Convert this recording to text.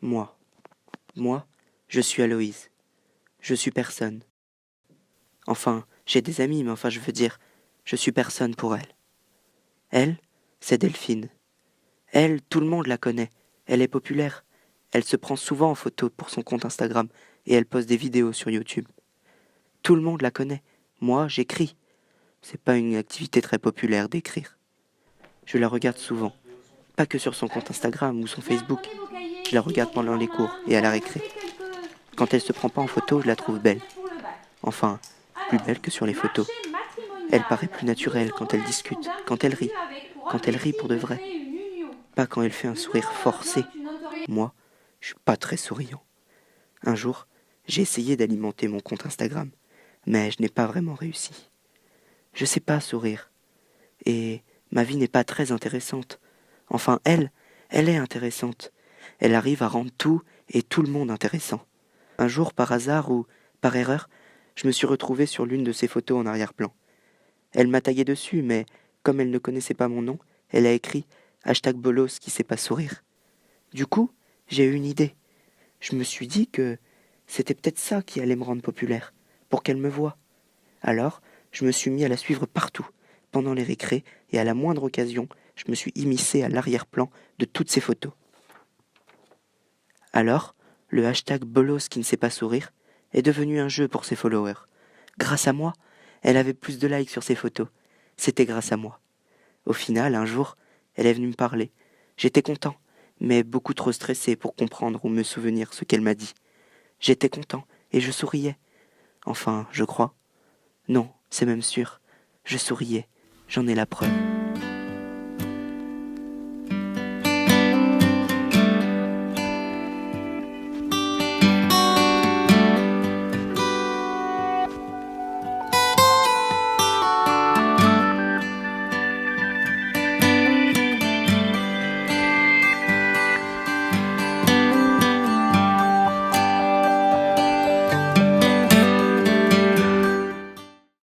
Moi, moi, je suis Aloïse. Je suis personne. Enfin, j'ai des amis, mais enfin, je veux dire, je suis personne pour elle. Elle, c'est Delphine. Elle, tout le monde la connaît. Elle est populaire. Elle se prend souvent en photo pour son compte Instagram et elle poste des vidéos sur YouTube. Tout le monde la connaît. Moi, j'écris. C'est pas une activité très populaire d'écrire. Je la regarde souvent. Pas que sur son compte Instagram ou son Facebook. Je la regarde pendant les cours et à la récré. Quand elle se prend pas en photo, je la trouve belle. Enfin, plus belle que sur les photos. Elle paraît plus naturelle quand elle discute, quand elle rit pour de vrai. Pas quand elle fait un sourire forcé. Moi, je suis pas très souriant. Un jour, j'ai essayé d'alimenter mon compte Instagram, mais je n'ai pas vraiment réussi. Je sais pas sourire. Et ma vie n'est pas très intéressante. Enfin, elle est intéressante. Elle arrive à rendre tout et tout le monde intéressant. Un jour, par hasard ou par erreur, je me suis retrouvé sur l'une de ses photos en arrière-plan. Elle m'a tagué dessus, mais comme elle ne connaissait pas mon nom, elle a écrit #bolos qui sait pas sourire. Du coup, j'ai eu une idée. Je me suis dit que c'était peut-être ça qui allait me rendre populaire, pour qu'elle me voie. Alors, je me suis mis à la suivre partout, pendant les récrés, et à la moindre occasion, je me suis immiscé à l'arrière-plan de toutes ses photos. Alors, le #bolos qui ne sait pas sourire est devenu un jeu pour ses followers. Grâce à moi, elle avait plus de likes sur ses photos. C'était grâce à moi. Au final, un jour, elle est venue me parler. J'étais content, mais beaucoup trop stressé pour comprendre ou me souvenir ce qu'elle m'a dit. J'étais content et je souriais. Enfin, je crois. Non, c'est même sûr. Je souriais. J'en ai la preuve.